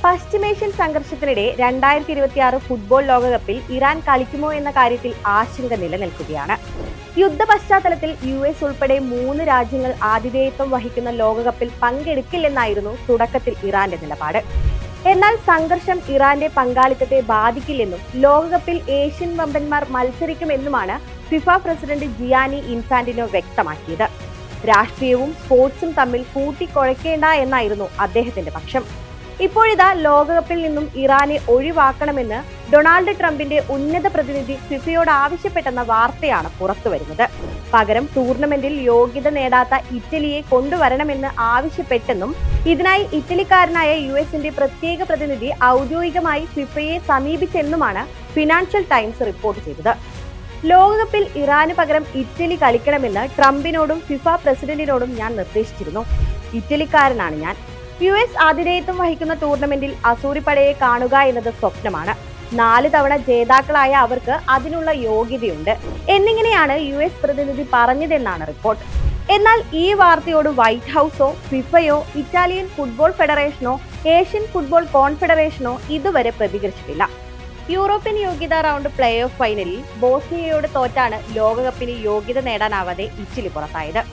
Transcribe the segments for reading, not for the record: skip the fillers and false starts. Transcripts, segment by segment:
പശ്ചിമേഷ്യൻ സംഘർഷത്തിനിടെ 2026 ഫുട്ബോൾ ലോകകപ്പിൽ ഇറാൻ കളിക്കുമോ എന്ന കാര്യത്തിൽ ആശങ്ക നിലനിൽക്കുകയാണ്. യുദ്ധ പശ്ചാത്തലത്തിൽ US ഉൾപ്പെടെ 3 രാജ്യങ്ങൾ ആതിഥേയത്വം വഹിക്കുന്ന ലോകകപ്പിൽ പങ്കെടുക്കില്ലെന്നായിരുന്നു തുടക്കത്തിൽ ഇറാന്റെ നിലപാട്. എന്നാൽ സംഘർഷം ഇറാന്റെ പങ്കാളിത്തത്തെ ബാധിക്കില്ലെന്നും ലോകകപ്പിൽ ഏഷ്യൻ വമ്പന്മാർ മത്സരിക്കുമെന്നുമാണ് ഫിഫ പ്രസിഡന്റ് ജിയാനി ഇൻഫാന്റിനോ വ്യക്തമാക്കിയത്. രാഷ്ട്രീയവും സ്പോർട്സും തമ്മിൽ കൂട്ടിക്കുഴയ്ക്കേണ്ട എന്നായിരുന്നു അദ്ദേഹത്തിന്റെ പക്ഷം. ഇപ്പോഴിതാ ലോകകപ്പിൽ നിന്നും ഇറാനെ ഒഴിവാക്കണമെന്ന് ഡൊണാൾഡ് ട്രംപിന്റെ ഉന്നത പ്രതിനിധി ഫിഫയോട് ആവശ്യപ്പെട്ടെന്ന വാർത്തയാണ് പുറത്തുവരുന്നത്. പകരം ടൂർണമെന്റിൽ യോഗ്യത നേടാത്ത ഇറ്റലിയെ കൊണ്ടുവരണമെന്ന് ആവശ്യപ്പെട്ടെന്നും ഇതിനായി ഇറ്റലിക്കാരനായ US പ്രത്യേക പ്രതിനിധി ഔദ്യോഗികമായി ഫിഫയെ സമീപിച്ചെന്നുമാണ് ഫിനാൻഷ്യൽ ടൈംസ് റിപ്പോർട്ട് ചെയ്തത്. ലോകകപ്പിൽ ഇറാന് പകരം ഇറ്റലി കളിക്കണമെന്ന് ട്രംപിനോടും ഫിഫ പ്രസിഡന്റിനോടും ഞാൻ നിർദ്ദേശിച്ചിരുന്നു. ഇറ്റലിക്കാരനാണ് ഞാൻ. US ആതിഥേയത്വം വഹിക്കുന്ന ടൂർണമെന്റിൽ അസൂറിപ്പടയെ കാണുക എന്നത് സ്വപ്നമാണ്. 4 തവണ ജേതാക്കളായ അവർക്ക് അതിനുള്ള യോഗ്യതയുണ്ട് എന്നിങ്ങനെയാണ് US പ്രതിനിധി പറഞ്ഞതെന്നാണ് റിപ്പോർട്ട്. എന്നാൽ ഈ വാർത്തയോട് വൈറ്റ് ഹൗസോ ഫിഫയോ ഇറ്റാലിയൻ ഫുട്ബോൾ ഫെഡറേഷനോ ഏഷ്യൻ ഫുട്ബോൾ കോൺഫെഡറേഷനോ ഇതുവരെ പ്രതികരിച്ചിട്ടില്ല. യൂറോപ്യൻ യോഗ്യതാ റൗണ്ട് പ്ലേ ഓഫ് ഫൈനലിൽ ബോസ്നിയയോട് തോറ്റാണ് ലോകകപ്പിന് യോഗ്യത നേടാനാവാതെ ഇറ്റലി പുറത്തായത്.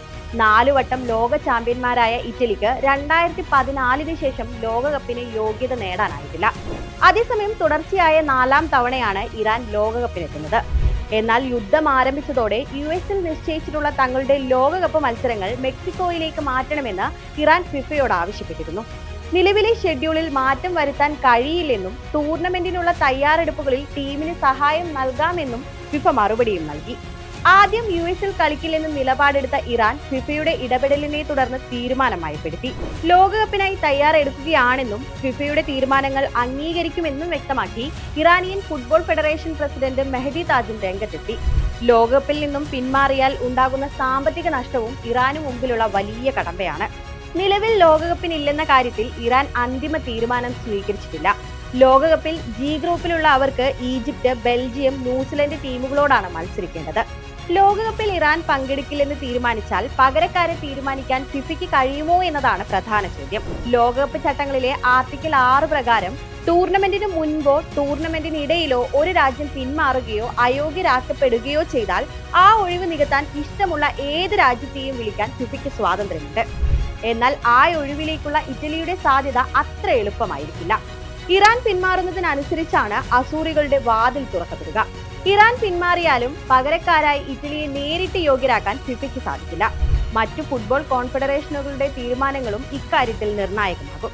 4 വട്ടം ലോക ചാമ്പ്യന്മാരായ ഇറ്റലിക്ക് 2014 ശേഷം ലോകകപ്പിന് യോഗ്യത നേടാനായിട്ടില്ല. അതേസമയം തുടർച്ചയായ 4ാം തവണയാണ് ഇറാൻ ലോകകപ്പിനെത്തുന്നത്. എന്നാൽ യുദ്ധം ആരംഭിച്ചതോടെ US നിശ്ചയിച്ചിട്ടുള്ള തങ്ങളുടെ ലോകകപ്പ് മത്സരങ്ങൾ മെക്സിക്കോയിലേക്ക് മാറ്റണമെന്ന് ഇറാൻ ഫിഫയോട് ആവശ്യപ്പെട്ടിരുന്നു. നിലവിലെ ഷെഡ്യൂളിൽ മാറ്റം വരുത്താൻ കഴിയില്ലെന്നും ടൂർണമെന്റിനുള്ള തയ്യാറെടുപ്പുകളിൽ ടീമിന് സഹായം നൽകാമെന്നും ഫിഫ മറുപടിയും നൽകി. ആദ്യം US കളിക്കില്ലെന്ന് നിലപാടെടുത്ത ഇറാൻ ഫിഫയുടെ ഇടപെടലിനെ തുടർന്ന് തീരുമാനം മയപ്പെടുത്തി. ലോകകപ്പിനായി തയ്യാറെടുക്കുകയാണെന്നും ഫിഫയുടെ തീരുമാനങ്ങൾ അംഗീകരിക്കുമെന്നും വ്യക്തമാക്കി Iranian football federation president Mehdi താജും രംഗത്തെത്തി. ലോകകപ്പിൽ നിന്നും പിന്മാറിയാൽ ഉണ്ടാകുന്ന സാമ്പത്തിക നഷ്ടവും ഇറാനു മുമ്പിലുള്ള വലിയ കടമ്പയാണ്. നിലവിൽ ലോകകപ്പിനില്ലെന്ന കാര്യത്തിൽ ഇറാൻ അന്തിമ തീരുമാനം സ്വീകരിച്ചിട്ടില്ല. ലോകകപ്പിൽ G ഗ്രൂപ്പിലുള്ള അവർക്ക് ഈജിപ്ത്, ബെൽജിയം, ന്യൂസിലൻഡ് ടീമുകളോടാണ് മത്സരിക്കേണ്ടത്. ലോകകപ്പിൽ ഇറാൻ പങ്കെടുക്കില്ലെന്ന് തീരുമാനിച്ചാൽ പകരക്കാരെ തീരുമാനിക്കാൻ ഫിഫയ്ക്ക് കഴിയുമോ എന്നതാണ് പ്രധാന ചോദ്യം. ലോകകപ്പ് ചട്ടങ്ങളിലെ ആർട്ടിക്കിൾ 6 പ്രകാരം ടൂർണമെന്റിന് മുൻപോ ടൂർണമെന്റിനിടയിലോ ഒരു രാജ്യം പിന്മാറുകയോ അയോഗ്യരാക്കപ്പെടുകയോ ചെയ്താൽ ആ ഒഴിവ് നികത്താൻ ഇഷ്ടമുള്ള ഏത് രാജ്യത്തെയും വിളിക്കാൻ ഫിഫയ്ക്ക് സ്വാതന്ത്ര്യമുണ്ട്. എന്നാൽ ആ ഒഴിവിലേക്കുള്ള ഇറ്റലിയുടെ സാധ്യത അത്ര എളുപ്പമായിരിക്കില്ല. ഇറാൻ പിന്മാറുന്നതിനനുസരിച്ചാണ് അസൂറികളുടെ വാതിൽ തുറക്കപ്പെടുക. ഇറാൻ പിന്മാറിയാലും പകരക്കാരായി ഇറ്റലിയെ നേരിട്ട് യോഗ്യരാക്കാൻ ഫിഫയ്ക്ക് സാധിക്കില്ല. മറ്റു ഫുട്ബോൾ കോൺഫെഡറേഷനുകളുടെ തീരുമാനങ്ങളും ഇക്കാര്യത്തിൽ നിർണായകമാകും.